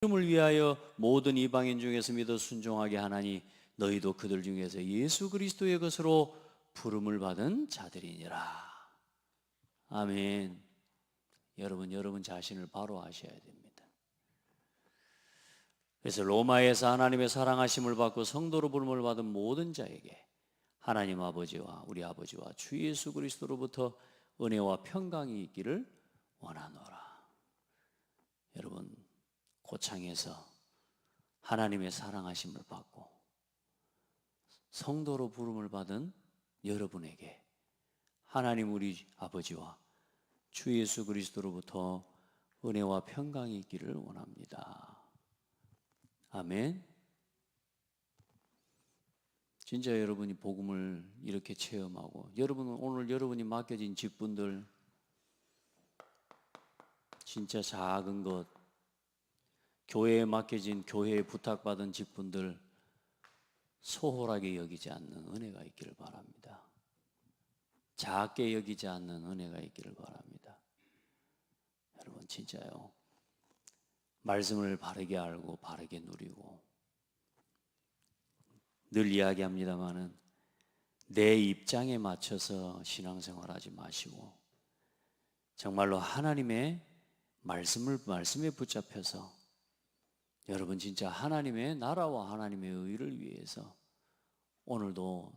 이름을 위하여 모든 이방인 중에서 믿어 순종하게 하나니 너희도 그들 중에서 예수 그리스도의 것으로 부름을 받은 자들이니라. 아멘. 여러분 자신을 바로 아셔야 됩니다. 그래서 로마에서 하나님의 사랑하심을 받고 성도로 부름을 받은 모든 자에게 하나님 아버지와 우리 아버지와 주 예수 그리스도로부터 은혜와 평강이 있기를 원하노라. 여러분, 고창에서 하나님의 사랑하심을 받고 성도로 부름을 받은 여러분에게 하나님 우리 아버지와 주 예수 그리스도로부터 은혜와 평강이 있기를 원합니다. 아멘. 진짜 여러분이 복음을 이렇게 체험하고, 여러분은 오늘 여러분이 맡겨진 직분들, 진짜 작은 것, 교회에 맡겨진, 교회에 부탁받은 직분들 소홀하게 여기지 않는 은혜가 있기를 바랍니다. 작게 여기지 않는 은혜가 있기를 바랍니다. 여러분 진짜요, 말씀을 바르게 알고 바르게 누리고, 늘 이야기합니다마는 내 입장에 맞춰서 신앙생활하지 마시고 정말로 하나님의 말씀에 붙잡혀서 여러분 진짜 하나님의 나라와 하나님의 의를 위해서 오늘도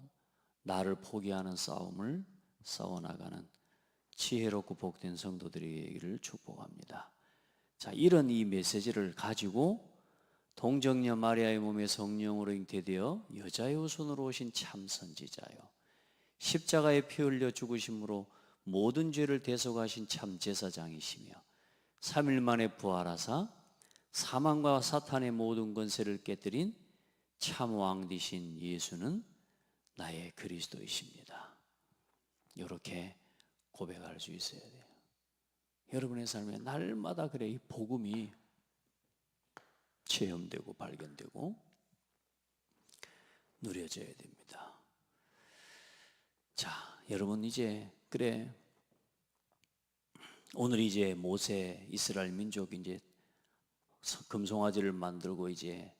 나를 포기하는 싸움을 싸워나가는 지혜롭고 복된 성도들에게를 축복합니다. 자, 이런 이 메시지를 가지고 동정녀 마리아의 몸에 성령으로 잉태되어 여자의 후손으로 오신 참 선지자요, 십자가에 피 흘려 죽으심으로 모든 죄를 대속하신 참 제사장이시며 3일 만에 부활하사 사망과 사탄의 모든 권세를 깨뜨린 참 왕되신 예수는 나의 그리스도이십니다. 이렇게 고백할 수 있어야 돼요. 여러분의 삶에 날마다 그래 이 복음이 체험되고 발견되고 누려져야 됩니다. 자, 여러분 이제 그래 오늘 이제 모세 이스라엘 민족이 이제 금송아지를 만들고 이제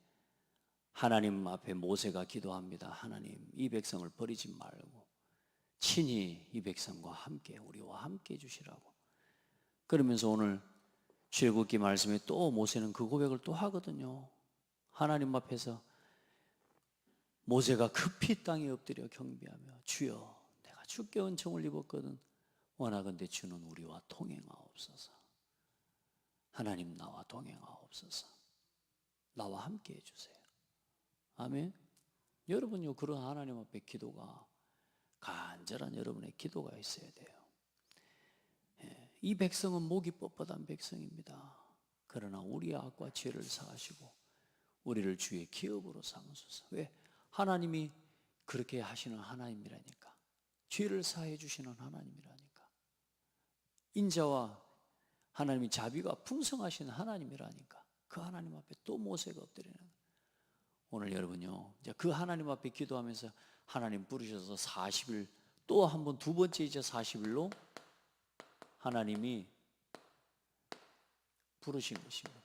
하나님 앞에 모세가 기도합니다. 하나님, 이 백성을 버리지 말고 친히 이 백성과 함께 우리와 함께 해주시라고. 그러면서 오늘 출애굽기 말씀에 또 모세는 그 고백을 또 하거든요. 하나님 앞에서 모세가 급히 땅에 엎드려 경배하며 주여, 내가 주께 은총을 입었거든 원하건대 주는 우리와 동행하옵소서. 하나님, 나와 동행하옵소서. 나와 함께 해주세요. 아멘. 여러분요, 그런 하나님 앞에 기도가, 간절한 여러분의 기도가 있어야 돼요. 이 백성은 목이 뻣뻣한 백성입니다. 그러나 우리의 악과 죄를 사하시고 우리를 주의 기업으로 삼으소서. 왜? 하나님이 그렇게 하시는 하나님이라니까. 죄를 사해 주시는 하나님이라니까. 인자와 하나님이 자비가 풍성하신 하나님이라니까. 그 하나님 앞에 또 모세가 엎드리는. 오늘 여러분요, 이제 그 하나님 앞에 기도하면서 하나님 부르셔서 40일, 또 한 번 두 번째 이제 40일로 하나님이 부르신 것입니다.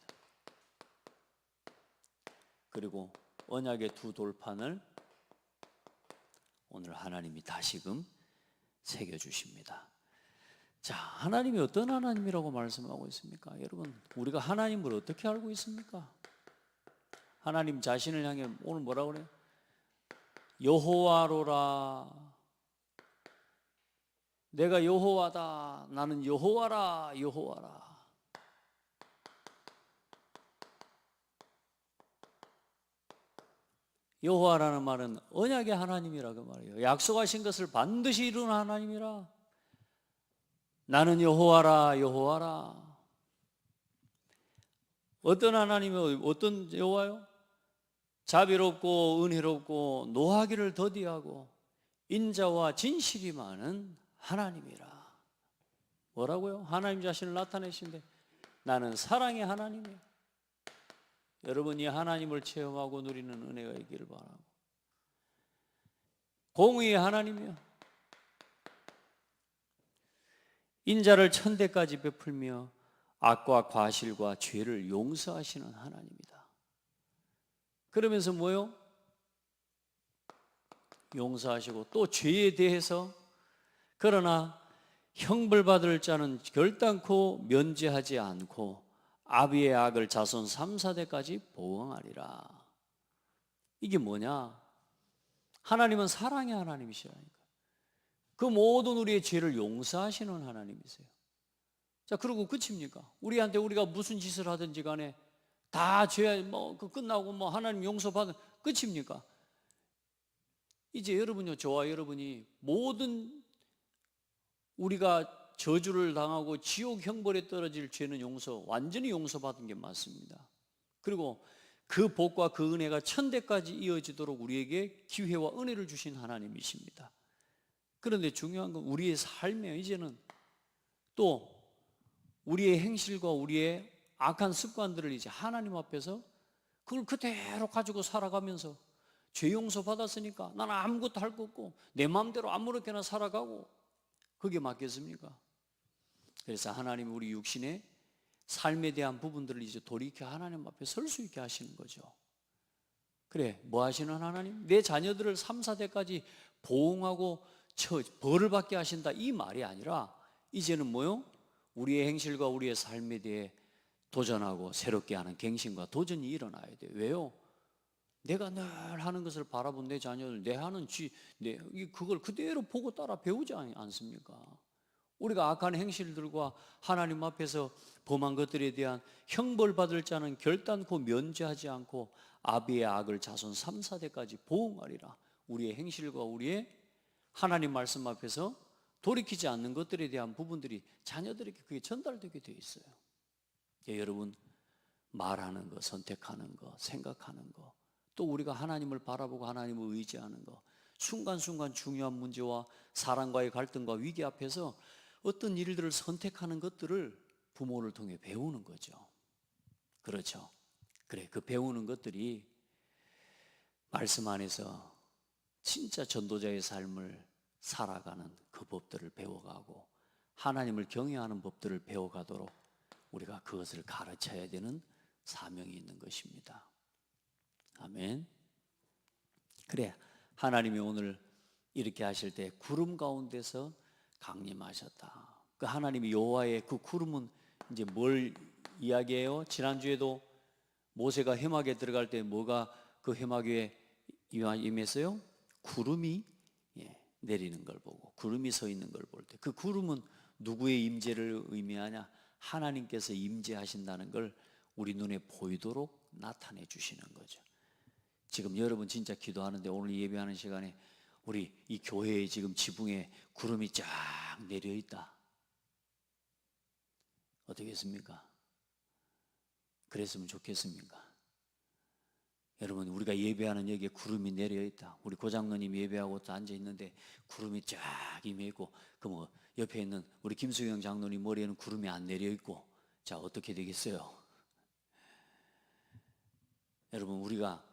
그리고 언약의 두 돌판을 오늘 하나님이 다시금 새겨주십니다. 자, 하나님이 어떤 하나님이라고 말씀하고 있습니까? 여러분, 우리가 하나님을 어떻게 알고 있습니까? 하나님 자신을 향해 오늘 뭐라고 그래요? 여호와로라. 내가 여호와다. 나는 여호와라. 여호와라. 여호와라는 말은 언약의 하나님이라고 말해요. 약속하신 것을 반드시 이루는 하나님이라. 나는 여호와라. 여호와라. 어떤 하나님이 어떤 여호와요? 자비롭고 은혜롭고 노하기를 더디하고 인자와 진실이 많은 하나님이라. 뭐라고요? 하나님 자신을 나타내신데 나는 사랑의 하나님이에요. 여러분이 하나님을 체험하고 누리는 은혜가 있기를 바라고, 공의의 하나님이요, 인자를 천대까지 베풀며 악과 과실과 죄를 용서하시는 하나님이다. 그러면서 뭐요? 용서하시고 또 죄에 대해서 그러나 형벌받을 자는 결단코 면제하지 않고 아비의 악을 자손 3, 4대까지 보응하리라. 이게 뭐냐? 하나님은 사랑의 하나님이시라니까. 그 모든 우리의 죄를 용서하시는 하나님이세요. 자, 그러고 끝입니까? 우리한테 우리가 무슨 짓을 하든지 간에 다 죄 끝나고 하나님 용서받은 끝입니까? 이제 여러분요, 저와 여러분이 모든 우리가 저주를 당하고 지옥 형벌에 떨어질 죄는 완전히 용서받은 게 맞습니다. 그리고 그 복과 그 은혜가 천대까지 이어지도록 우리에게 기회와 은혜를 주신 하나님이십니다. 그런데 중요한 건 우리의 삶에 이제는 또 우리의 행실과 우리의 악한 습관들을 이제 하나님 앞에서 그걸 그대로 가지고 살아가면서 죄 용서 받았으니까 나는 아무것도 할 거 없고 내 마음대로 아무렇게나 살아가고 그게 맞겠습니까? 그래서 하나님이 우리 육신의 삶에 대한 부분들을 이제 돌이켜 하나님 앞에 설 수 있게 하시는 거죠. 그래, 뭐 하시는 하나님? 내 자녀들을 3, 4대까지 보응하고 벌을 받게 하신다 이 말이 아니라 이제는 뭐요? 우리의 행실과 우리의 삶에 대해 도전하고 새롭게 하는 갱신과 도전이 일어나야 돼요. 왜요? 내가 늘 하는 것을 바라본 내 자녀들, 내 하는 그걸 그대로 보고 따라 배우지 않습니까? 우리가 악한 행실들과 하나님 앞에서 범한 것들에 대한 형벌받을 자는 결단코 면제하지 않고 아비의 악을 자손 3, 4대까지 보응하리라. 우리의 행실과 우리의 하나님 말씀 앞에서 돌이키지 않는 것들에 대한 부분들이 자녀들에게 그게 전달되게 되어 있어요. 여러분, 말하는 거, 선택하는 거, 생각하는 거, 또 우리가 하나님을 바라보고 하나님을 의지하는 거, 순간순간 중요한 문제와 사랑과의 갈등과 위기 앞에서 어떤 일들을 선택하는 것들을 부모를 통해 배우는 거죠. 그렇죠. 그래, 그 배우는 것들이 말씀 안에서 진짜 전도자의 삶을 살아가는 그 법들을 배워가고 하나님을 경외하는 법들을 배워가도록 우리가 그것을 가르쳐야 되는 사명이 있는 것입니다. 아멘. 그래, 하나님이 오늘 이렇게 하실 때 구름 가운데서 강림하셨다. 그 하나님이 여호와의 그 구름은 이제 뭘 이야기해요? 지난주에도 모세가 회막에 들어갈 때 뭐가 그 회막 위에 임했어요? 구름이 내리는 걸 보고 구름이 서 있는 걸 볼 때 그 구름은 누구의 임재를 의미하냐? 하나님께서 임재하신다는 걸 우리 눈에 보이도록 나타내 주시는 거죠. 지금 여러분 진짜 기도하는데 오늘 예배하는 시간에 우리 이 교회의 지금 지붕에 구름이 쫙 내려 있다. 어떻겠습니까? 그랬으면 좋겠습니까? 여러분, 우리가 예배하는 여기에 구름이 내려 있다. 우리 고장로님 예배하고 또 앉아 있는데 구름이 쫙 임해 있고, 그 옆에 있는 우리 김수경 장로님 머리에는 구름이 안 내려 있고, 자, 어떻게 되겠어요? 여러분, 우리가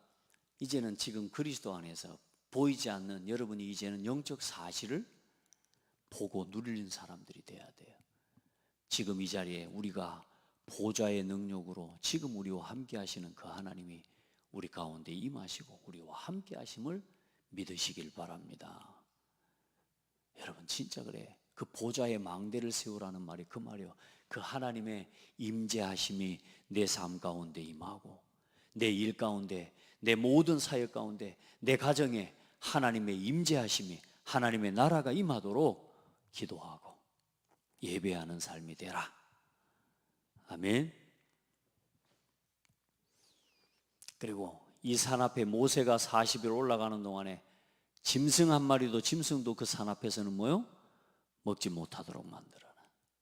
이제는 지금 그리스도 안에서 보이지 않는 여러분이 이제는 영적 사실을 보고 누리는 사람들이 돼야 돼요. 지금 이 자리에 우리가 보좌의 능력으로 지금 우리와 함께 하시는 그 하나님이 우리 가운데 임하시고 우리와 함께 하심을 믿으시길 바랍니다. 여러분 진짜 그래. 그 보좌의 망대를 세우라는 말이 그 말이에요. 그 하나님의 임재하심이 내 삶 가운데 임하고 내 일 가운데 내 모든 사역 가운데 내 가정에 하나님의 임재하심이 하나님의 나라가 임하도록 기도하고 예배하는 삶이 되라. 아멘. 그리고 이 산 앞에 모세가 40일 올라가는 동안에 짐승 한 마리도 짐승도 그 산 앞에서는 뭐요? 먹지 못하도록 만들어라.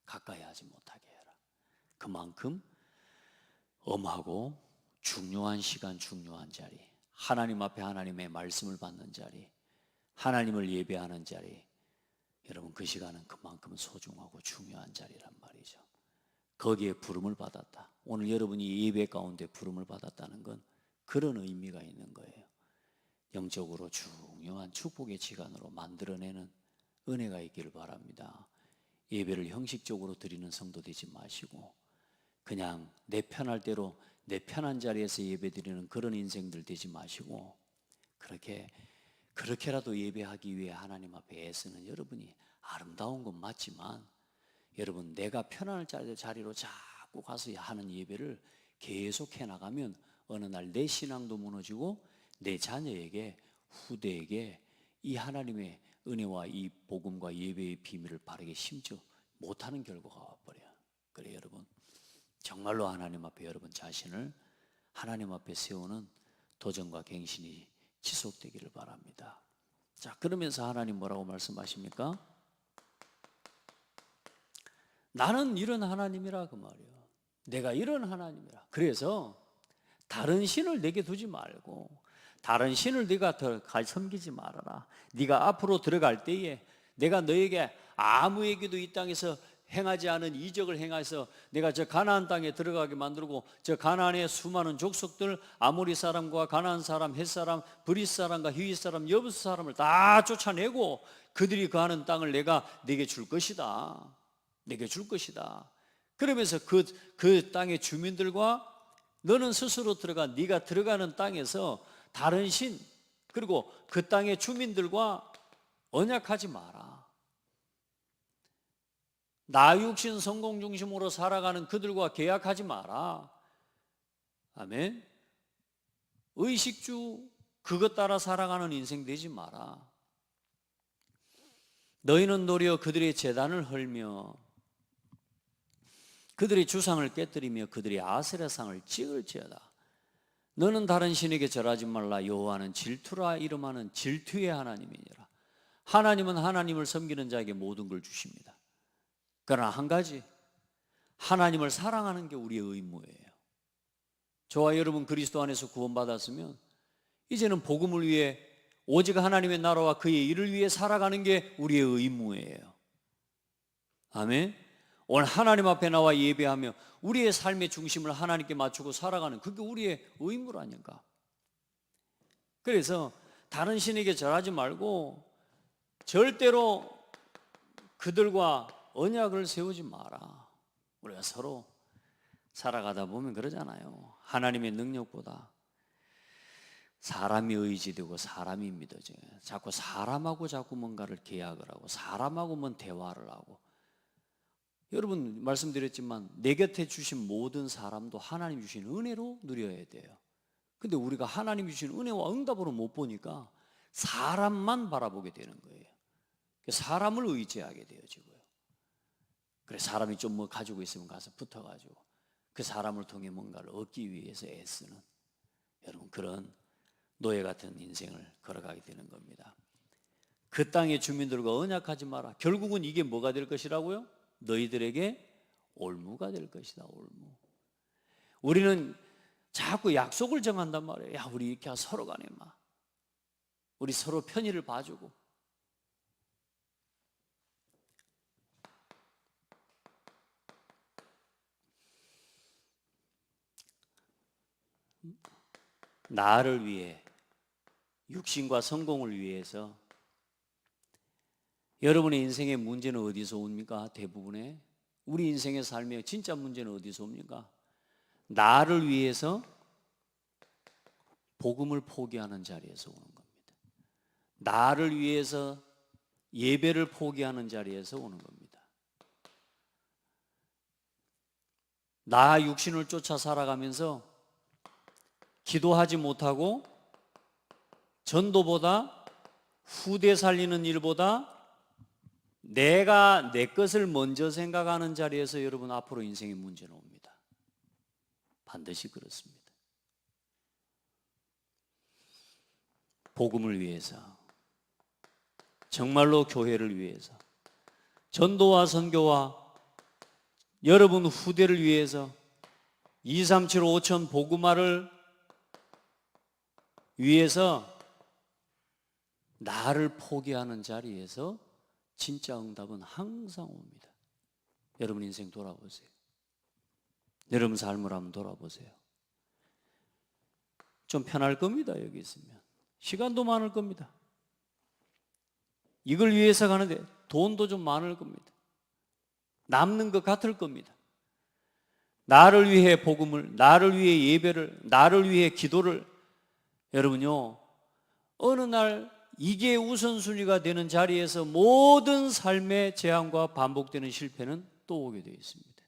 가까이 하지 못하게 해라. 그만큼 엄하고 중요한 시간, 중요한 자리, 하나님 앞에 하나님의 말씀을 받는 자리, 하나님을 예배하는 자리, 여러분 그 시간은 그만큼 소중하고 중요한 자리란 말이죠. 거기에 부름을 받았다. 오늘 여러분이 예배 가운데 부름을 받았다는 건 그런 의미가 있는 거예요. 영적으로 중요한 축복의 시간으로 만들어내는 은혜가 있기를 바랍니다. 예배를 형식적으로 드리는 성도 되지 마시고 그냥 내 편할 대로 내 편한 자리에서 예배드리는 그런 인생들 되지 마시고 그렇게라도 예배하기 위해 하나님 앞에 애쓰는 여러분이 아름다운 건 맞지만 여러분 내가 편안할 자리로 자꾸 가서 하는 예배를 계속해 나가면 어느 날 내 신앙도 무너지고 내 자녀에게 후대에게 이 하나님의 은혜와 이 복음과 예배의 비밀을 바르게 심지 못하는 결과가 와버려요. 그래 여러분 정말로 하나님 앞에 여러분 자신을 하나님 앞에 세우는 도전과 갱신이 지속되기를 바랍니다. 자, 그러면서 하나님 뭐라고 말씀하십니까? 나는 이런 하나님이라 그 말이에요. 내가 이런 하나님이라. 그래서 다른 신을 내게 두지 말고 다른 신을 네가 더 섬기지 말아라. 네가 앞으로 들어갈 때에 내가 너에게 아무에게도 이 땅에서 행하지 않은 이적을 행해서 내가 저 가나안 땅에 들어가게 만들고 저 가나안의 수많은 족속들 아모리 사람과 가나안 사람, 헷 사람, 브릿 사람과 히윗 사람, 여부스 사람을 다 쫓아내고 그들이 거하는 땅을 내가 네게 줄 것이다. 내게 줄 것이다. 그러면서 그 땅의 주민들과 너는 스스로 네가 들어가는 땅에서 다른 신 그리고 그 땅의 주민들과 언약하지 마라. 나 육신 성공 중심으로 살아가는 그들과 계약하지 마라. 아멘. 의식주 그것 따라 살아가는 인생 되지 마라. 너희는 도리어 그들의 제단을 헐며 그들의 주상을 깨뜨리며 그들의 아세라상을 찍을지어다. 너는 다른 신에게 절하지 말라. 여호와는 질투라 이름하는 질투의 하나님이니라. 하나님은 하나님을 섬기는 자에게 모든 걸 주십니다. 그러나 한 가지, 하나님을 사랑하는 게 우리의 의무예요. 저와 여러분 그리스도 안에서 구원받았으면 이제는 복음을 위해 오직 하나님의 나라와 그의 일을 위해 살아가는 게 우리의 의무예요. 아멘. 오늘 하나님 앞에 나와 예배하며 우리의 삶의 중심을 하나님께 맞추고 살아가는 그게 우리의 의무라 아닌가. 그래서 다른 신에게 절하지 말고 절대로 그들과 언약을 세우지 마라. 우리가 서로 살아가다 보면 그러잖아요. 하나님의 능력보다 사람이 의지되고 사람이 믿어져요. 자꾸 사람하고 자꾸 뭔가를 계약을 하고 사람하고만 대화를 하고. 여러분 말씀드렸지만 내 곁에 주신 모든 사람도 하나님 주신 은혜로 누려야 돼요. 근데 우리가 하나님 주신 은혜와 응답으로 못 보니까 사람만 바라보게 되는 거예요. 사람을 의지하게 되어지고요. 그래 사람이 좀 뭐 가지고 있으면 가서 붙어가지고 그 사람을 통해 뭔가를 얻기 위해서 애쓰는 여러분 그런 노예 같은 인생을 걸어가게 되는 겁니다. 그 땅의 주민들과 언약하지 마라. 결국은 이게 뭐가 될 것이라고요? 너희들에게 올무가 될 것이다. 올무. 우리는 자꾸 약속을 정한단 말이에요. 야 우리 이렇게 서로 간에 막 우리 서로 편의를 봐주고 나를 위해 육신과 성공을 위해서 여러분의 인생의 문제는 어디서 옵니까? 대부분의 우리 인생의 삶의 진짜 문제는 어디서 옵니까? 나를 위해서 복음을 포기하는 자리에서 오는 겁니다. 나를 위해서 예배를 포기하는 자리에서 오는 겁니다. 나 육신을 쫓아 살아가면서 기도하지 못하고 전도보다 후대 살리는 일보다 내가 내 것을 먼저 생각하는 자리에서 여러분 앞으로 인생의 문제는 옵니다. 반드시 그렇습니다. 복음을 위해서 정말로 교회를 위해서 전도와 선교와 여러분 후대를 위해서 237 5천 복음화를 위해서 나를 포기하는 자리에서 진짜 응답은 항상 옵니다. 여러분 인생 돌아보세요. 여러분 삶을 한번 돌아보세요. 좀 편할 겁니다. 여기 있으면 시간도 많을 겁니다. 이걸 위해서 가는데 돈도 좀 많을 겁니다. 남는 것 같을 겁니다. 나를 위해 복음을, 나를 위해 예배를, 나를 위해 기도를. 여러분요, 어느 날 이게 우선순위가 되는 자리에서 모든 삶의 재앙과 반복되는 실패는 또 오게 되어 있습니다.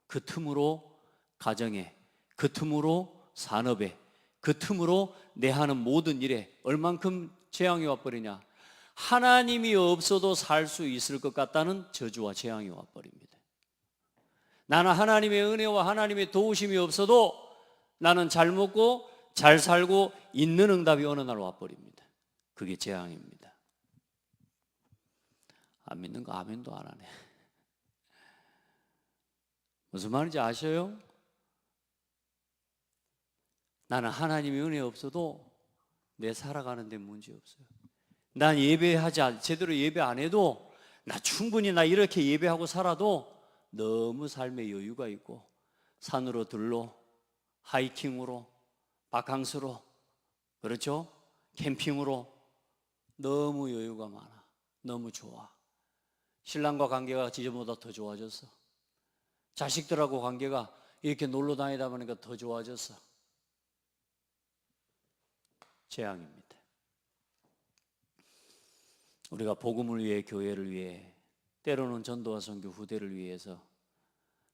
그 틈으로 가정에, 그 틈으로 산업에, 그 틈으로 내 하는 모든 일에 얼만큼 재앙이 와버리냐. 하나님이 없어도 살 수 있을 것 같다는 저주와 재앙이 와버립니다. 나는 하나님의 은혜와 하나님의 도우심이 없어도 나는 잘 먹고 잘 살고 있는 응답이 어느 날 와버립니다. 그게 재앙입니다. 안 믿는 거 아멘도 안 하네. 무슨 말인지 아셔요? 나는 하나님의 은혜 없어도 내 살아가는 데 문제 없어요. 난 제대로 예배 안 해도 나 충분히 나 이렇게 예배하고 살아도 너무 삶에 여유가 있고 산으로 들로 하이킹으로 바캉스로 그렇죠? 캠핑으로 너무 여유가 많아. 너무 좋아. 신랑과 관계가 지금보다 더 좋아졌어. 자식들하고 관계가 이렇게 놀러 다니다 보니까 더 좋아졌어. 재앙입니다. 우리가 복음을 위해, 교회를 위해, 때로는 전도와 선교 후대를 위해서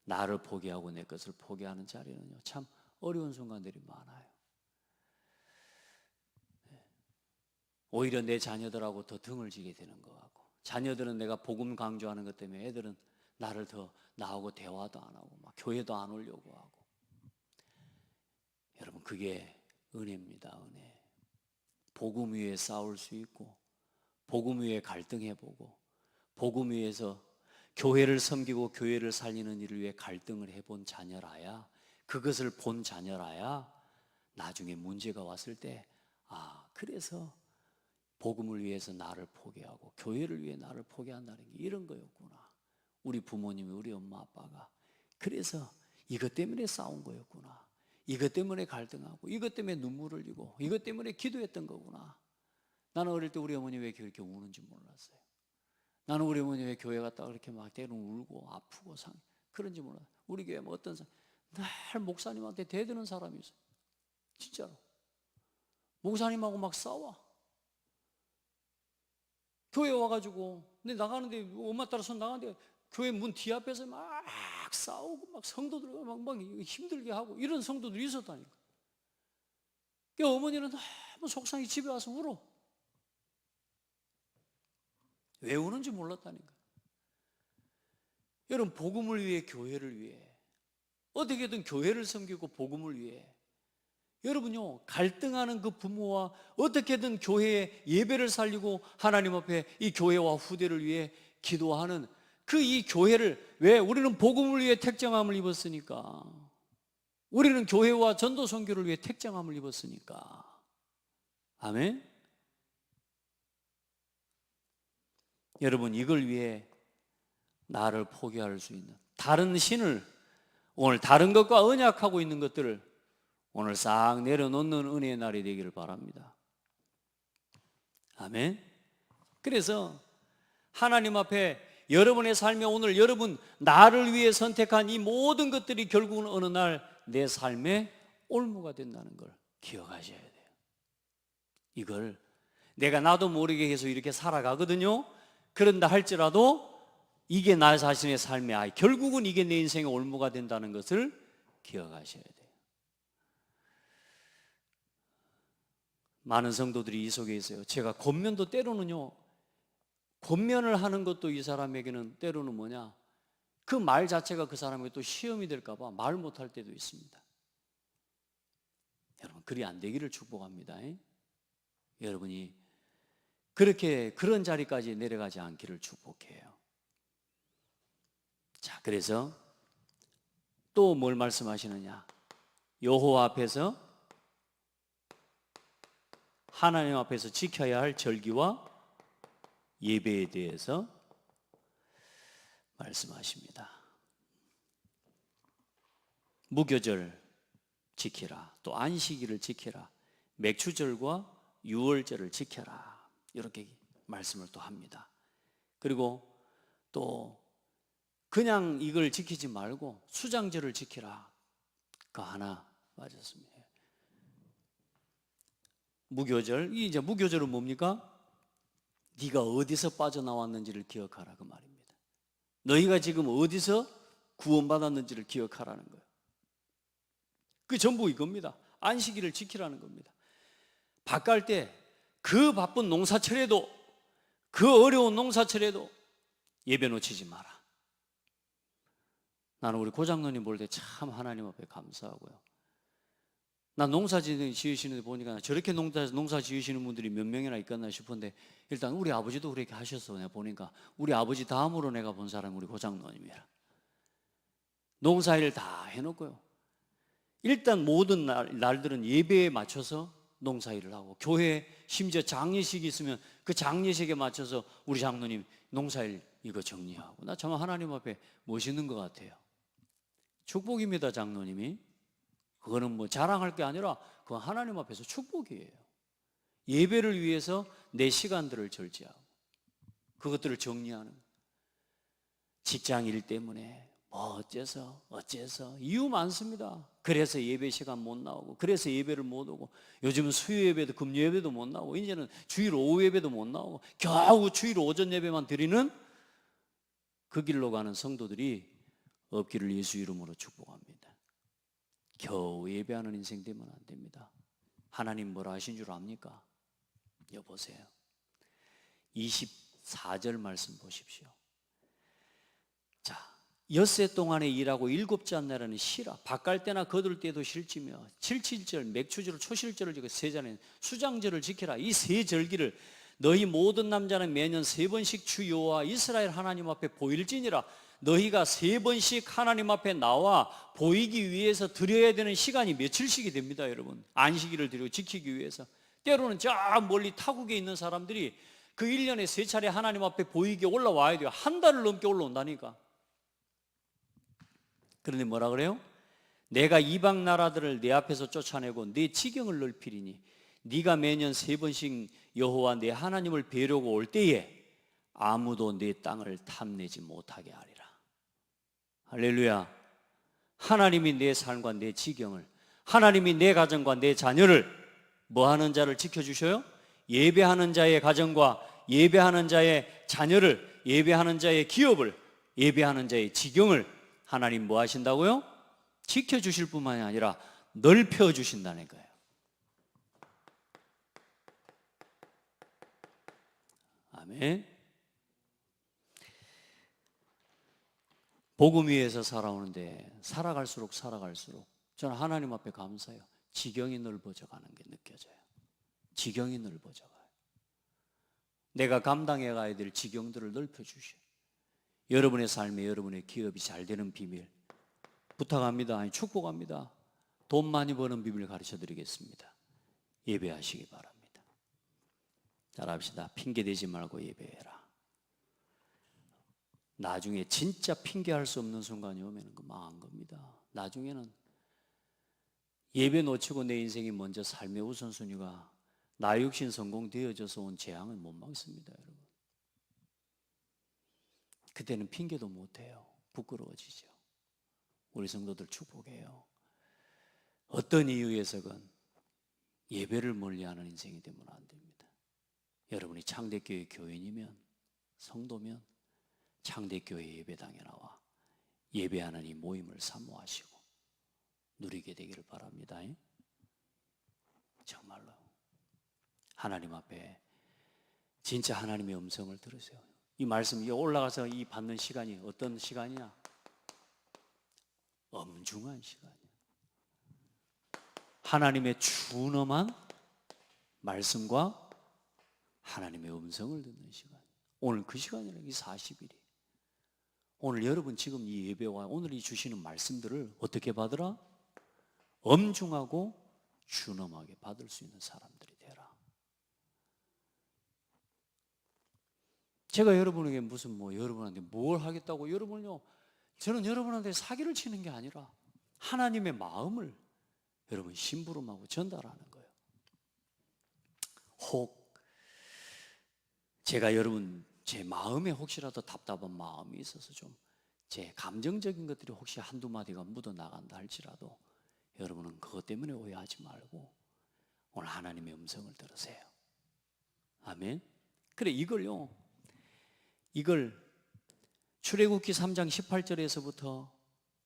나를 포기하고 내 것을 포기하는 자리는요, 참 어려운 순간들이 많아요. 오히려 내 자녀들하고 더 등을 지게 되는 것 같고, 자녀들은 내가 복음 강조하는 것 때문에 애들은 나를 더 나하고 대화도 안 하고 막 교회도 안 오려고 하고. 여러분, 그게 은혜입니다. 은혜. 복음 위에 싸울 수 있고, 복음 위에 갈등해보고, 복음 위에서 교회를 섬기고 교회를 살리는 일을 위해 갈등을 해본 자녀라야, 그것을 본 자녀라야 나중에 문제가 왔을 때, 아, 그래서 복음을 위해서 나를 포기하고 교회를 위해 나를 포기한다는 게 이런 거였구나. 우리 부모님이, 우리 엄마 아빠가 그래서 이것 때문에 싸운 거였구나. 이것 때문에 갈등하고 이것 때문에 눈물을 흘리고 이것 때문에 기도했던 거구나. 나는 어릴 때 우리 어머니 왜 그렇게 우는지 몰랐어요. 나는 우리 어머니 왜 교회 갔다가 그렇게 막 때로는 울고 아프고 그런지 몰랐어요. 우리 교회 뭐 어떤 사람 늘 목사님한테 대드는 사람이 있어요. 진짜로. 목사님하고 막 싸워. 교회 와가지고 근데 나가는데 엄마 따라서 나가는데 교회 문 뒤 앞에서 막 싸우고 막 성도들 막 힘들게 하고 이런 성도들이 있었다니까. 그 어머니는 너무 속상해 집에 와서 울어. 왜 우는지 몰랐다니까. 여러분, 복음을 위해, 교회를 위해, 어떻게든 교회를 섬기고 복음을 위해, 여러분요, 갈등하는 그 부모와 어떻게든 교회에 예배를 살리고 하나님 앞에 이 교회와 후대를 위해 기도하는 그 이 교회를, 왜? 우리는 복음을 위해 택정함을 입었으니까. 우리는 교회와 전도 선교를 위해 택정함을 입었으니까. 아멘? 여러분, 이걸 위해 나를 포기할 수 있는 다른 신을, 오늘 다른 것과 언약하고 있는 것들을 오늘 싹 내려놓는 은혜의 날이 되기를 바랍니다. 아멘. 그래서 하나님 앞에 여러분의 삶에 오늘 여러분 나를 위해 선택한 이 모든 것들이 결국은 어느 날 내 삶의 올무가 된다는 걸 기억하셔야 돼요. 이걸 내가 나도 모르게 계속 이렇게 살아가거든요. 그런다 할지라도 이게 나 자신의 삶의 아이, 결국은 이게 내 인생의 올무가 된다는 것을 기억하셔야 돼요. 많은 성도들이 이 속에 있어요. 제가 권면도 때로는요, 권면을 하는 것도 이 사람에게는 때로는 뭐냐, 그 말 자체가 그 사람에게 또 시험이 될까 봐 말 못할 때도 있습니다. 여러분, 그리 안 되기를 축복합니다. 여러분이 그렇게 그런 자리까지 내려가지 않기를 축복해요. 자, 그래서 또 뭘 말씀하시느냐, 여호와 앞에서, 하나님 앞에서 지켜야 할 절기와 예배에 대해서 말씀하십니다. 무교절 지키라, 또 안식일을 지키라, 맥추절과 유월절을 지켜라, 이렇게 말씀을 또 합니다. 그리고 또 그냥 이걸 지키지 말고 수장절을 지키라. 그 하나 맞았습니다. 무교절. 이제 무교절은 뭡니까? 네가 어디서 빠져나왔는지를 기억하라 그 말입니다. 너희가 지금 어디서 구원받았는지를 기억하라는 거예요. 그 전부 이겁니다. 안식일을 지키라는 겁니다. 밭갈 때 그 바쁜 농사철에도, 그 어려운 농사철에도 예배 놓치지 마라. 나는 우리 고장로님 볼 때 참 하나님 앞에 감사하고요. 나 농사 지으시는 데 보니까 저렇게 농사 지으시는 분들이 몇 명이나 있겠나 싶은데, 일단 우리 아버지도 그렇게 하셨어. 내가 보니까 우리 아버지 다음으로 내가 본 사람이 우리 고장로님이라. 농사일 다 해놓고요. 일단 모든 날들은 예배에 맞춰서 농사일을 하고, 교회에 심지어 장례식이 있으면 그 장례식에 맞춰서 우리 장로님 농사일 이거 정리하고. 나 정말 하나님 앞에 모시는 것 같아요. 축복입니다. 장로님이. 그거는 뭐 자랑할 게 아니라 그건 하나님 앞에서 축복이에요. 예배를 위해서 내 시간들을 절제하고 그것들을 정리하는. 직장 일 때문에 뭐 어째서 이유 많습니다. 그래서 예배 시간 못 나오고, 그래서 예배를 못 오고, 요즘은 수요 예배도 금요 예배도 못 나오고, 이제는 주일 오후 예배도 못 나오고, 겨우 주일 오전 예배만 드리는 그 길로 가는 성도들이 없기를 예수 이름으로 축복합니다. 겨우 예배하는 인생 되면 안 됩니다. 하나님 뭐라 하신 줄 압니까? 여보세요. 24절 말씀 보십시오. 자, 엿새 동안에 일하고 일곱째 날에는 쉬라. 밭갈 때나 거둘 때도 쉴지며 77절 맥추절 초실절을 지고 세자는 수장절을 지키라. 이 세 절기를 너희 모든 남자는 매년 3번씩 주 여호와 이스라엘 하나님 앞에 보일지니라. 너희가 3번씩 하나님 앞에 나와 보이기 위해서 드려야 되는 시간이 며칠씩이 됩니다. 여러분, 안식일을 드리고 지키기 위해서. 때로는 저 멀리 타국에 있는 사람들이 그 1년에 3차례 하나님 앞에 보이게 올라와야 돼요. 한 달을 넘게 올라온다니까. 그런데 뭐라 그래요? 내가 이방 나라들을 내 앞에서 쫓아내고 내 지경을 넓히리니 네가 매년 3번씩 여호와 내 하나님을 뵈려고 올 때에 아무도 내 땅을 탐내지 못하게 하리라. 할렐루야. 하나님이 내 삶과 내 지경을, 하나님이 내 가정과 내 자녀를 뭐하는 자를 지켜주셔요? 예배하는 자의 가정과 예배하는 자의 자녀를, 예배하는 자의 기업을, 예배하는 자의 지경을 하나님 뭐 하신다고요? 지켜주실 뿐만이 아니라 넓혀주신다는 거예요. 아멘. 복음 위에서 살아오는데 살아갈수록 저는 하나님 앞에 감사해요. 지경이 넓어져 가는 게 느껴져요. 지경이 넓어져 가요. 내가 감당해 가야 될 지경들을 넓혀주셔요. 여러분의 삶에, 여러분의 기업이 잘 되는 비밀 부탁합니다. 아니, 축복합니다. 돈 많이 버는 비밀 가르쳐 드리겠습니다. 예배하시기 바랍니다. 잘합시다. 핑계대지 말고 예배해라. 나중에 진짜 핑계할 수 없는 순간이 오면 그 망한 겁니다. 나중에는 예배 놓치고 내 인생이 먼저 삶의 우선순위가 나 육신 성공되어져서 온 재앙은 못 막습니다. 여러분, 그때는 핑계도 못해요. 부끄러워지죠. 우리 성도들 축복해요. 어떤 이유에서건 예배를 멀리하는 인생이 되면 안 됩니다. 여러분이 창대교회 교인이면, 성도면 창대교회 예배당에 나와 예배하는 이 모임을 사모하시고 누리게 되기를 바랍니다. 정말로 하나님 앞에 진짜 하나님의 음성을 들으세요. 이 말씀, 올라가서 이 받는 시간이 어떤 시간이냐? 엄중한 시간이야. 하나님의 준엄한 말씀과 하나님의 음성을 듣는 시간. 오늘 그 시간이라는 게 40일이. 오늘 여러분 지금 이 예배와 오늘 이 주시는 말씀들을 어떻게 받으라? 엄중하고 준엄하게 받을 수 있는 사람들이 되라. 제가 여러분에게 무슨 여러분한테 뭘 하겠다고 저는 여러분한테 사기를 치는 게 아니라 하나님의 마음을 여러분 심부름하고 전달하는 거예요. 혹 제가 여러분 제 마음에 혹시라도 답답한 마음이 있어서 좀 제 감정적인 것들이 혹시 한두 마디가 묻어나간다 할지라도 여러분은 그것 때문에 오해하지 말고 오늘 하나님의 음성을 들으세요. 아멘. 그래, 이걸 출애굽기 3장 18절에서부터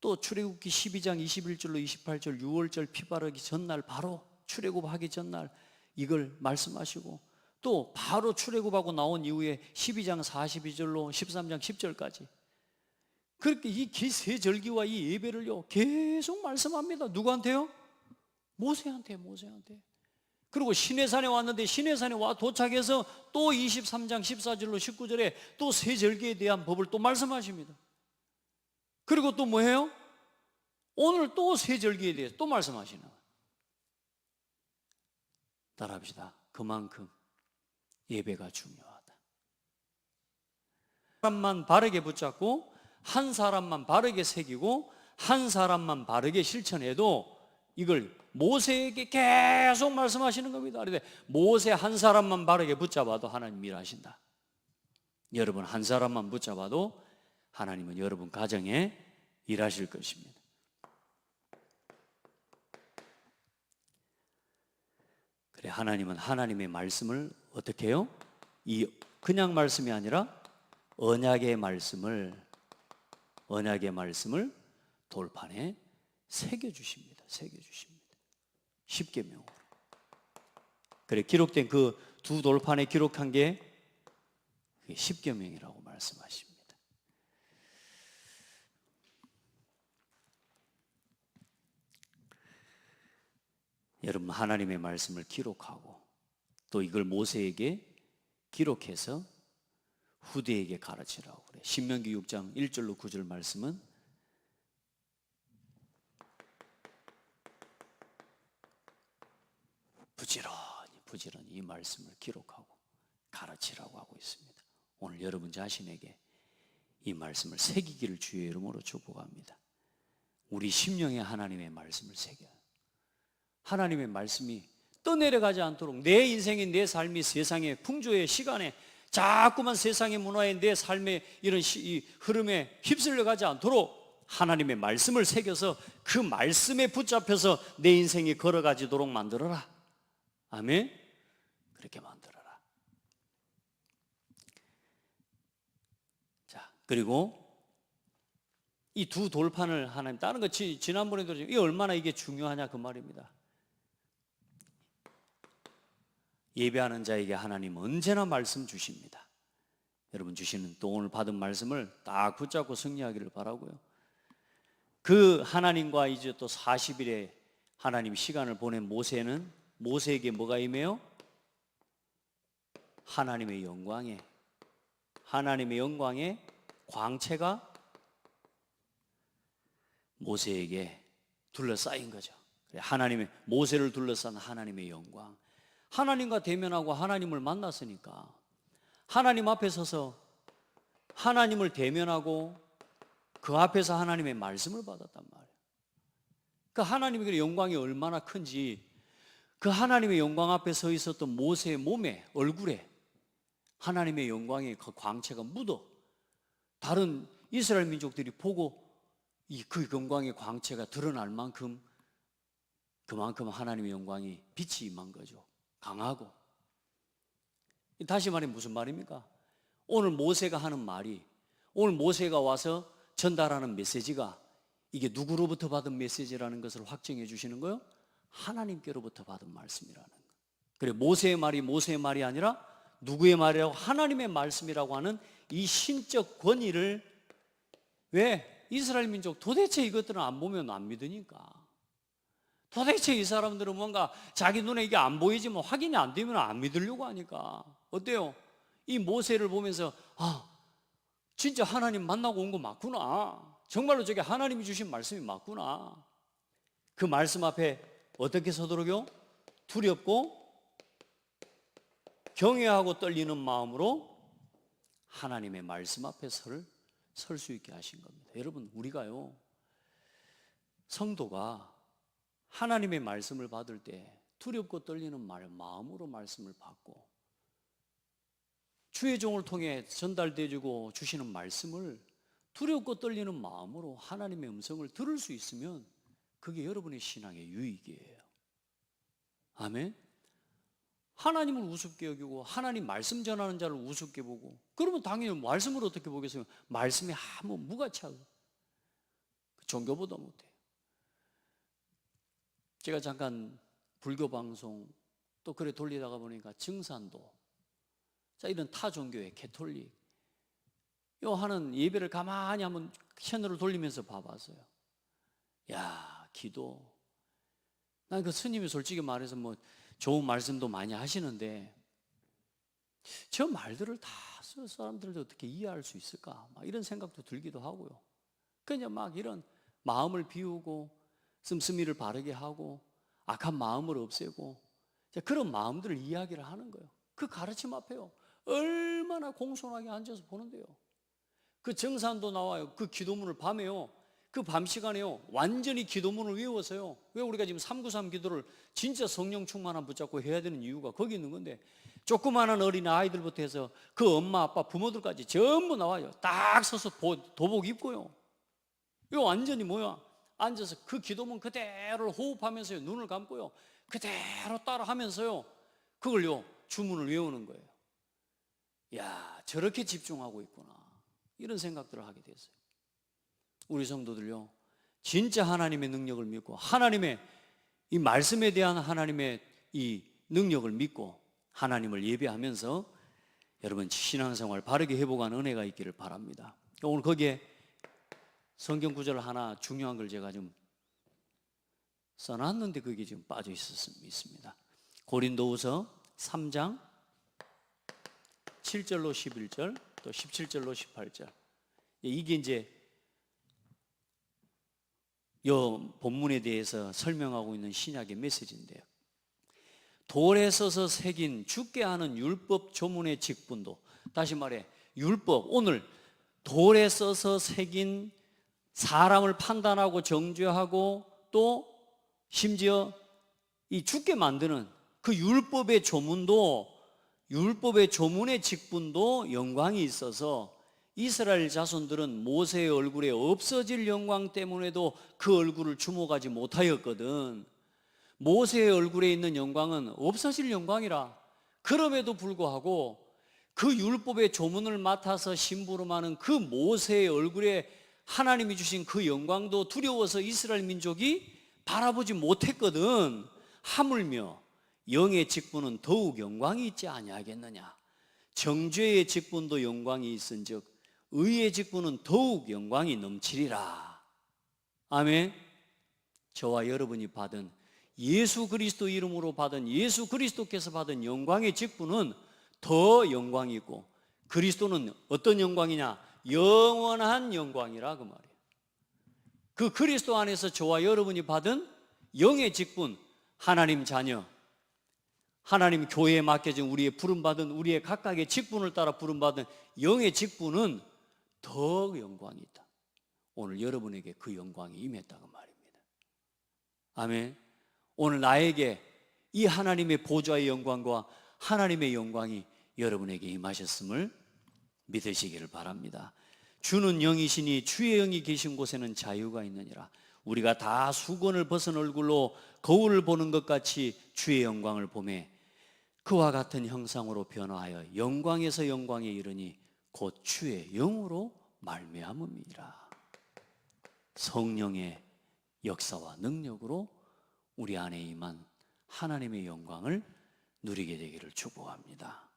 또 출애굽기 12장 21절로 28절 6월절 피 바르기 전날, 바로 출애굽하기 전날 이걸 말씀하시고, 또 바로 출애굽하고 나온 이후에 12장 42절로 13장 10절까지 그렇게 이 세 절기와 이 예배를요 계속 말씀합니다. 누구한테요? 모세한테. 그리고 시내산에 왔는데 시내산에 와 도착해서 또 23장 14절로 19절에 또 세 절기에 대한 법을 또 말씀하십니다. 그리고 또 뭐예요? 오늘 또 세 절기에 대해서 또 말씀하시는 거예요. 따라합시다. 그만큼 예배가 중요하다. 한 사람만 바르게 붙잡고 한 사람만 바르게 새기고 한 사람만 바르게 실천해도 이걸 모세에게 계속 말씀하시는 겁니다. 그런데 모세 한 사람만 바르게 붙잡아도 하나님 일하신다. 여러분 한 사람만 붙잡아도 하나님은 여러분 가정에 일하실 것입니다. 그래, 하나님은 하나님의 말씀을 어떻게 해요? 이 그냥 말씀이 아니라 언약의 말씀을 돌판에 새겨주십니다. 십계명으로. 그래, 기록된 그 두 돌판에 기록한 게 십계명이라고 말씀하십니다. 여러분 하나님의 말씀을 기록하고 또 이걸 모세에게 기록해서 후대에게 가르치라고 그래. 신명기 6장 1절로 9절 말씀은 부지런히 이 말씀을 기록하고 가르치라고 하고 있습니다. 오늘 여러분 자신에게 이 말씀을 새기기를 주의 이름으로 축복합니다. 우리 심령에 하나님의 말씀을 새겨요. 하나님의 말씀이 떠내려가지 않도록 내 인생의 내 삶이 세상의 풍조의 시간에 자꾸만 세상의 문화에 내 삶의 이런 이 흐름에 휩쓸려가지 않도록 하나님의 말씀을 새겨서 그 말씀에 붙잡혀서 내 인생이 걸어가지도록 만들어라. 아멘. 그렇게 만들어라. 자, 그리고 이 두 돌판을 하나님, 다른 거 지난번에도 이게 얼마나 이게 중요하냐 그 말입니다. 예배하는 자에게 하나님 언제나 말씀 주십니다. 여러분 주시는 또 오늘 받은 말씀을 딱 붙잡고 승리하기를 바라고요. 그 하나님과 이제 또 40일에 하나님 시간을 보낸 모세는 모세에게 뭐가 임해요? 하나님의 영광의 광채가 모세에게 둘러싸인 거죠. 하나님의 모세를 둘러싼 하나님의 영광. 하나님과 대면하고 하나님을 만났으니까 하나님 앞에 서서 하나님을 대면하고 그 앞에서 하나님의 말씀을 받았단 말이에요. 그 하나님의 영광이 얼마나 큰지 그 하나님의 영광 앞에 서 있었던 모세의 몸에, 얼굴에 하나님의 영광의 그 광채가 묻어 다른 이스라엘 민족들이 보고 그 영광의 광채가 드러날 만큼 그만큼 하나님의 영광이 빛이 임한 거죠. 강하고. 다시 말해 무슨 말입니까? 오늘 모세가 하는 말이, 오늘 모세가 와서 전달하는 메시지가 이게 누구로부터 받은 메시지라는 것을 확증해 주시는 거예요? 하나님께로부터 받은 말씀이라는 거예요. 그래, 모세의 말이 아니라 누구의 말이라고? 하나님의 말씀이라고 하는 이 신적 권위를, 왜? 이스라엘 민족 도대체 이것들은 안 보면 안 믿으니까. 도대체 이 사람들은 뭔가 자기 눈에 이게 안 보이지 뭐 확인이 안 되면 안 믿으려고 하니까. 어때요? 이 모세를 보면서 진짜 하나님 만나고 온 거 맞구나. 정말로 저게 하나님이 주신 말씀이 맞구나. 그 말씀 앞에 어떻게 서도록요? 두렵고 경외하고 떨리는 마음으로 하나님의 말씀 앞에 설 수 있게 하신 겁니다. 여러분, 우리가요, 성도가 하나님의 말씀을 받을 때 두렵고 떨리는 마음으로 말씀을 받고 주의 종을 통해 전달되어지고 주시는 말씀을 두렵고 떨리는 마음으로 하나님의 음성을 들을 수 있으면 그게 여러분의 신앙의 유익이에요. 아멘. 하나님을 우습게 여기고 하나님 말씀 전하는 자를 우습게 보고, 그러면 당연히 말씀을 어떻게 보겠어요? 말씀이 아무 무가치하고 종교보다 못해요. 제가 잠깐 불교 방송 또 그래 돌리다가 보니까 증산도, 자, 이런 타 종교의 캐톨릭 요 하는 예배를 가만히 한번 채널을 돌리면서 봐봤어요. 야, 기도. 난 그 스님이 솔직히 말해서 뭐 좋은 말씀도 많이 하시는데 저 말들을 다 사람들도 어떻게 이해할 수 있을까? 막 이런 생각도 들기도 하고요. 그냥 막 이런 마음을 비우고 씀씀이를 바르게 하고 악한 마음을 없애고 그런 마음들을 이야기를 하는 거예요. 그 가르침 앞에요, 얼마나 공손하게 앉아서 보는데요. 그 정산도 나와요. 그 기도문을 밤에요, 그 밤 시간에요, 완전히 기도문을 외워서요. 왜 우리가 지금 393 기도를 진짜 성령 충만함 붙잡고 해야 되는 이유가 거기 있는 건데, 조그마한 어린 아이들부터 해서 그 엄마 아빠 부모들까지 전부 나와요. 딱 서서 도복 입고요. 이거 완전히 뭐야? 앉아서 그 기도문 그대로 호흡하면서요, 눈을 감고요, 그대로 따라 하면서요, 그걸요, 주문을 외우는 거예요. 야, 저렇게 집중하고 있구나, 이런 생각들을 하게 됐어요. 우리 성도들요, 진짜 하나님의 능력을 믿고 하나님의 이 말씀에 대한 하나님의 이 능력을 믿고 하나님을 예배하면서 여러분 신앙생활 바르게 회복하는 은혜가 있기를 바랍니다. 오늘 거기에 성경 구절 하나 중요한 걸 제가 좀 써놨는데 그게 지금 빠져 있습니다. 고린도후서 3장 7절로 11절 또 17절로 18절. 이게 이제 이 본문에 대해서 설명하고 있는 신약의 메시지인데요. 돌에 써서 새긴 죽게 하는 율법 조문의 직분도, 다시 말해 율법, 오늘 돌에 써서 새긴 사람을 판단하고 정죄하고 또 심지어 이 죽게 만드는 그 율법의 조문도, 율법의 조문의 직분도 영광이 있어서 이스라엘 자손들은 모세의 얼굴에 없어질 영광 때문에도 그 얼굴을 주목하지 못하였거든. 모세의 얼굴에 있는 영광은 없어질 영광이라. 그럼에도 불구하고 그 율법의 조문을 맡아서 심부름하는 그 모세의 얼굴에 하나님이 주신 그 영광도 두려워서 이스라엘 민족이 바라보지 못했거든. 하물며 영의 직분은 더욱 영광이 있지 아니하겠느냐. 정죄의 직분도 영광이 있은즉 의의 직분은 더욱 영광이 넘치리라. 아멘. 저와 여러분이 받은 예수 그리스도 이름으로 받은, 예수 그리스도께서 받은 영광의 직분은 더 영광이 있고, 그리스도는 어떤 영광이냐? 영원한 영광이라 그 말이에요. 그 그리스도 안에서 저와 여러분이 받은 영의 직분, 하나님 자녀, 하나님 교회에 맡겨진 우리의 부름받은 우리의 각각의 직분을 따라 부름받은 영의 직분은 더 영광이 있다. 오늘 여러분에게 그 영광이 임했다고 말입니다. 아멘. 오늘 나에게 이 하나님의 보좌의 영광과 하나님의 영광이 여러분에게 임하셨음을 믿으시기를 바랍니다. 주는 영이시니 주의 영이 계신 곳에는 자유가 있느니라. 우리가 다 수건을 벗은 얼굴로 거울을 보는 것 같이 주의 영광을 보매 그와 같은 형상으로 변화하여 영광에서 영광에 이르니 곧 주의 영으로 말미암음이라. 성령의 역사와 능력으로 우리 안에 임한 하나님의 영광을 누리게 되기를 축복합니다.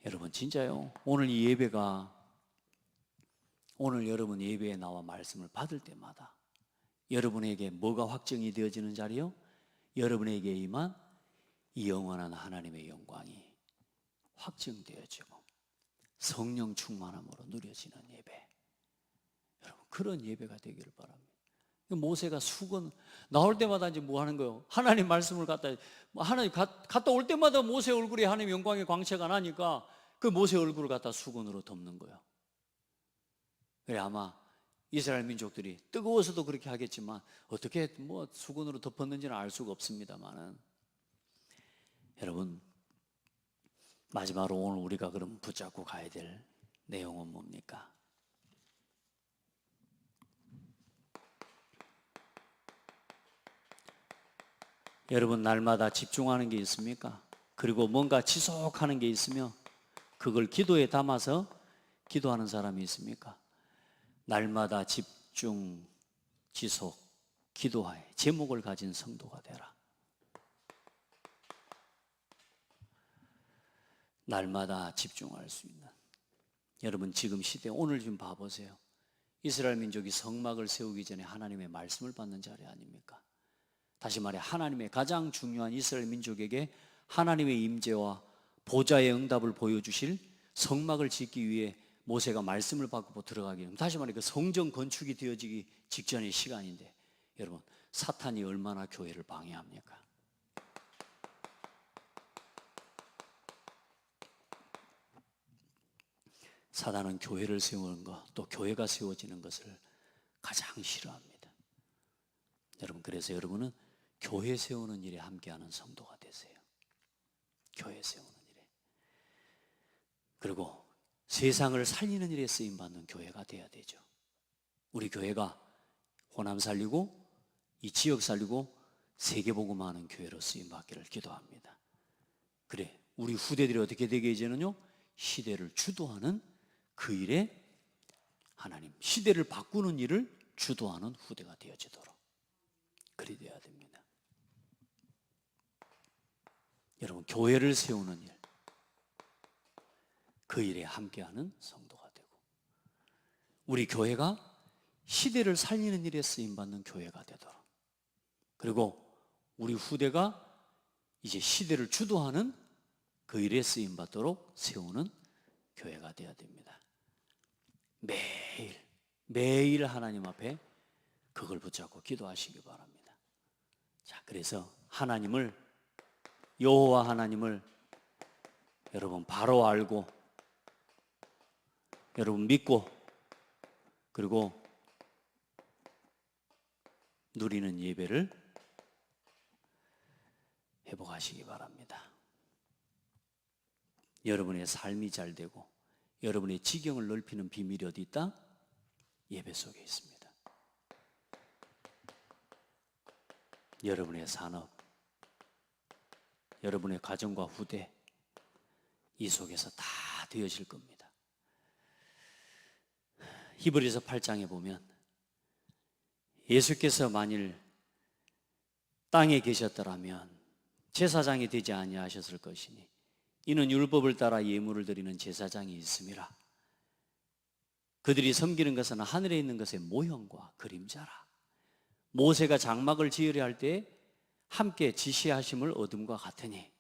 여러분 진짜요, 오늘 이 예배가, 오늘 여러분 예배에 나와 말씀을 받을 때마다 여러분에게 뭐가 확정이 되어지는 자리요? 여러분에게 임한 이 영원한 하나님의 영광이 확정되어지고 성령 충만함으로 누려지는 예배, 여러분 그런 예배가 되기를 바랍니다. 모세가 수건 나올 때마다 이제 뭐 하는 거예요? 하나님 말씀을 하나님 갔다 올 때마다 모세 얼굴에 하나님 영광의 광채가 나니까 그 모세 얼굴을 갖다 수건으로 덮는 거예요. 그래, 아마 이스라엘 민족들이 뜨거워서도 그렇게 하겠지만 어떻게 뭐 수건으로 덮었는지는 알 수가 없습니다만은, 여러분 마지막으로 오늘 우리가 그럼 붙잡고 가야 될 내용은 뭡니까? 여러분 날마다 집중하는 게 있습니까? 그리고 뭔가 지속하는 게 있으며 그걸 기도에 담아서 기도하는 사람이 있습니까? 날마다 집중, 지속, 기도하에 제목을 가진 성도가 되라. 날마다 집중할 수 있는. 여러분 지금 시대 오늘 좀 봐보세요. 이스라엘 민족이 성막을 세우기 전에 하나님의 말씀을 받는 자리 아닙니까? 다시 말해 하나님의 가장 중요한 이스라엘 민족에게 하나님의 임재와 보좌의 응답을 보여주실 성막을 짓기 위해 모세가 말씀을 받고 들어가기 위해, 다시 말해 그 성전 건축이 되어지기 직전의 시간인데 여러분 사탄이 얼마나 교회를 방해합니까? 사단은 교회를 세우는 것, 또 교회가 세워지는 것을 가장 싫어합니다. 여러분 그래서 여러분은 교회 세우는 일에 함께하는 성도가 되세요. 교회 세우는 일에. 그리고 세상을 살리는 일에 쓰임받는 교회가 돼야 되죠. 우리 교회가 호남 살리고 이 지역 살리고 세계복음하는 교회로 쓰임받기를 기도합니다. 그래 우리 후대들이 어떻게 되게 이제는요 시대를 주도하는 그 일에 하나님 시대를 바꾸는 일을 주도하는 후대가 되어지도록 그리 되어야 됩니다. 여러분 교회를 세우는 일, 그 일에 함께하는 성도가 되고 우리 교회가 시대를 살리는 일에 쓰임받는 교회가 되도록, 그리고 우리 후대가 이제 시대를 주도하는 그 일에 쓰임받도록 세우는 교회가 되어야 됩니다. 매일 하나님 앞에 그걸 붙잡고 기도하시기 바랍니다. 자, 그래서 하나님을, 여호와 하나님을 여러분 바로 알고 여러분 믿고 그리고 누리는 예배를 회복하시기 바랍니다. 여러분의 삶이 잘 되고 여러분의 지경을 넓히는 비밀이 어디 있다? 예배 속에 있습니다. 여러분의 산업, 여러분의 가정과 후대, 이 속에서 다 되어질 겁니다. 히브리서 8장에 보면 예수께서 만일 땅에 계셨더라면 제사장이 되지 아니하셨을 것이니 이는 율법을 따라 예물을 드리는 제사장이 있음이라. 그들이 섬기는 것은 하늘에 있는 것의 모형과 그림자라. 모세가 장막을 지으려 할 때 함께 지시하심을 얻음과 같으니,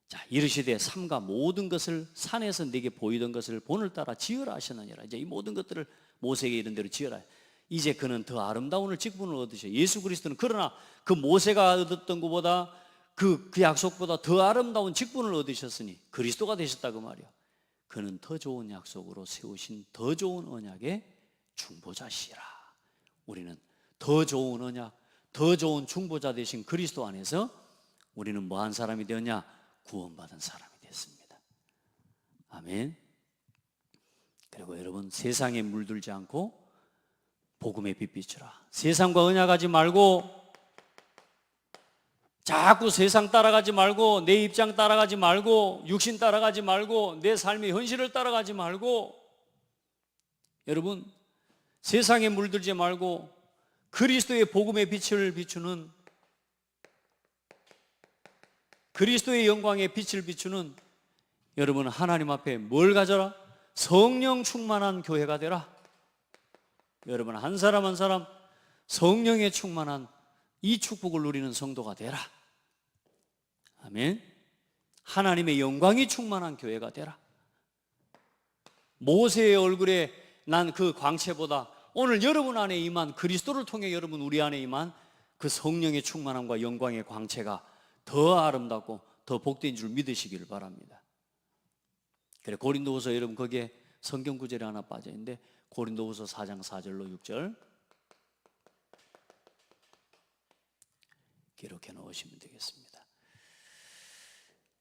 자 이르시되 삼가 모든 것을 산에서 내게 보이던 것을 본을 따라 지으라 하셨느니라. 이제 이 모든 것들을 모세에게 이런 대로 지으라. 이제 그는 더 아름다운 직분을 얻으셔. 예수 그리스도는 그러나 그 모세가 얻었던 것보다 그 약속보다 더 아름다운 직분을 얻으셨으니 그리스도가 되셨다 그 말이야. 그는 더 좋은 약속으로 세우신 더 좋은 언약의 중보자시라. 우리는 더 좋은 언약, 더 좋은 중보자 되신 그리스도 안에서 우리는 뭐한 사람이 되었냐? 구원받은 사람이 됐습니다. 아멘. 그리고 여러분 세상에 물들지 않고 복음에 빛 비추라. 세상과 언약하지 말고, 자꾸 세상 따라가지 말고, 내 입장 따라가지 말고, 육신 따라가지 말고, 내 삶의 현실을 따라가지 말고, 여러분 세상에 물들지 말고 그리스도의 복음의 빛을 비추는, 그리스도의 영광의 빛을 비추는 여러분 하나님 앞에 뭘 가져라? 성령 충만한 교회가 되라. 여러분 한 사람 한 사람 성령에 충만한 이 축복을 누리는 성도가 되라. 아멘. 하나님의 영광이 충만한 교회가 되라. 모세의 얼굴에 난 그 광채보다 오늘 여러분 안에 임한 그리스도를 통해 여러분 우리 안에 임한 그 성령의 충만함과 영광의 광채가 더 아름답고 더 복된 줄 믿으시기를 바랍니다. 그래 고린도후서 여러분 거기에 성경 구절이 하나 빠져 있는데 고린도후서 4장 4절로 6절 기록해 놓으시면 되겠습니다.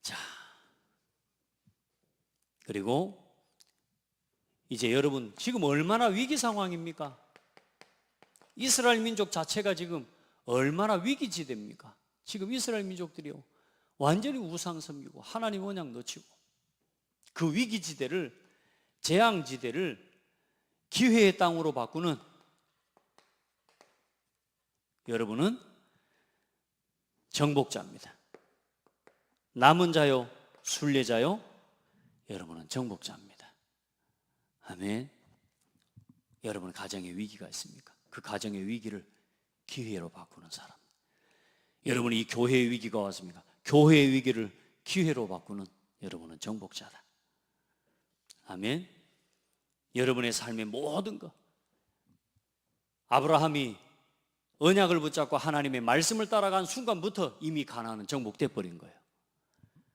자, 그리고 이제 여러분 지금 얼마나 위기 상황입니까? 이스라엘 민족 자체가 지금 얼마나 위기지대입니까? 지금 이스라엘 민족들이요, 완전히 우상 섬기고 하나님 언약 놓치고 그 위기지대를, 재앙지대를 기회의 땅으로 바꾸는 여러분은 정복자입니다. 남은 자요, 순례자요, 여러분은 정복자입니다. 아멘. 여러분 가정에 위기가 있습니까? 그 가정의 위기를 기회로 바꾸는 사람. 여러분이 이 교회의 위기가 왔습니까? 교회의 위기를 기회로 바꾸는 여러분은 정복자다. 아멘. 여러분의 삶의 모든 것, 아브라함이 언약을 붙잡고 하나님의 말씀을 따라간 순간부터 이미 가나안은 정복돼 버린 거예요.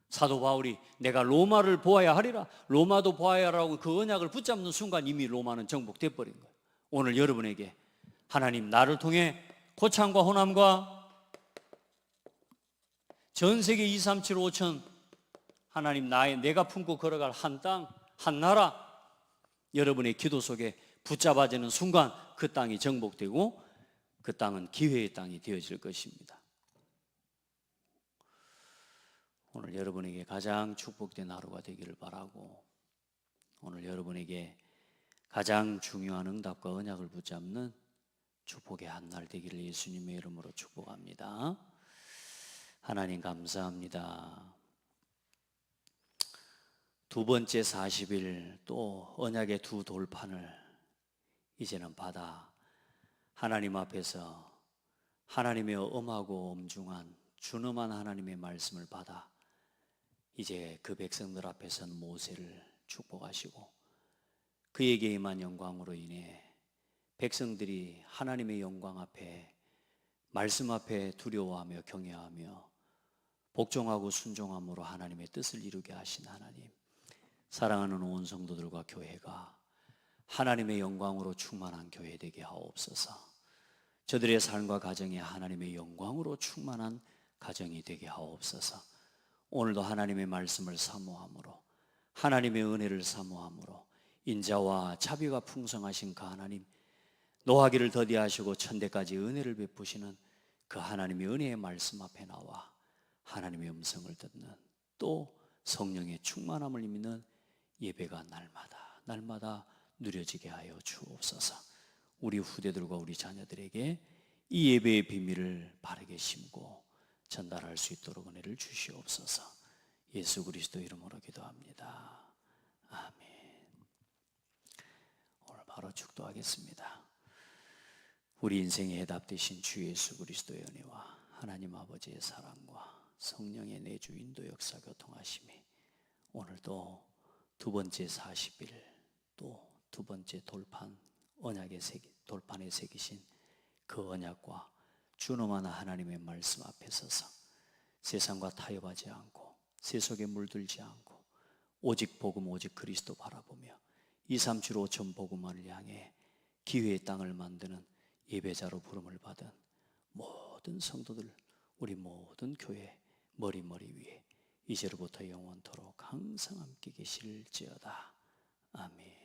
사도 바울이 내가 로마를 보아야 하리라, 로마도 보아야 하라고 그 언약을 붙잡는 순간 이미 로마는 정복돼 버린 거예요. 오늘 여러분에게 하나님 나를 통해 고창과 호남과 전 세계 2, 3, 7, 5천 하나님 내가 품고 걸어갈 한 땅, 한 나라, 여러분의 기도 속에 붙잡아지는 순간 그 땅이 정복되고 그 땅은 기회의 땅이 되어질 것입니다. 오늘 여러분에게 가장 축복된 하루가 되기를 바라고, 오늘 여러분에게 가장 중요한 응답과 언약을 붙잡는 축복의 한 날 되기를 예수님의 이름으로 축복합니다. 하나님 감사합니다. 두 번째 40일 또 언약의 두 돌판을 이제는 받아 하나님 앞에서 하나님의 엄하고 엄중한 준엄한 하나님의 말씀을 받아 이제 그 백성들 앞에서는 모세를 축복하시고 그에게 임한 영광으로 인해 백성들이 하나님의 영광 앞에, 말씀 앞에 두려워하며 경외하며 복종하고 순종함으로 하나님의 뜻을 이루게 하신 하나님, 사랑하는 온 성도들과 교회가 하나님의 영광으로 충만한 교회 되게 하옵소서. 저들의 삶과 가정이 하나님의 영광으로 충만한 가정이 되게 하옵소서. 오늘도 하나님의 말씀을 사모함으로, 하나님의 은혜를 사모함으로 인자와 자비가 풍성하신 그 하나님, 노하기를 더디하시고 천대까지 은혜를 베푸시는 그 하나님의 은혜의 말씀 앞에 나와 하나님의 음성을 듣는, 또 성령의 충만함을 입는 예배가 날마다 누려지게 하여 주옵소서. 우리 후대들과 우리 자녀들에게 이 예배의 비밀을 바르게 심고 전달할 수 있도록 은혜를 주시옵소서. 예수 그리스도 이름으로 기도합니다. 아멘. 오늘 바로 축도하겠습니다. 우리 인생의 해답 되신 주 예수 그리스도의 은혜와 하나님 아버지의 사랑과 성령의 내주 인도 역사 교통하심이 오늘도 두 번째 40일 또 두 번째 돌판, 돌판에 새기신 그 언약과 준엄한 하나님의 말씀 앞에 서서 세상과 타협하지 않고 세속에 물들지 않고 오직 복음, 오직 그리스도 바라보며 2, 3, 7, 5천 복음만을 향해 기회의 땅을 만드는 예배자로 부름을 받은 모든 성도들, 우리 모든 교회 머리 위에 이제로부터 영원토록 항상 함께 계실지어다. 아멘.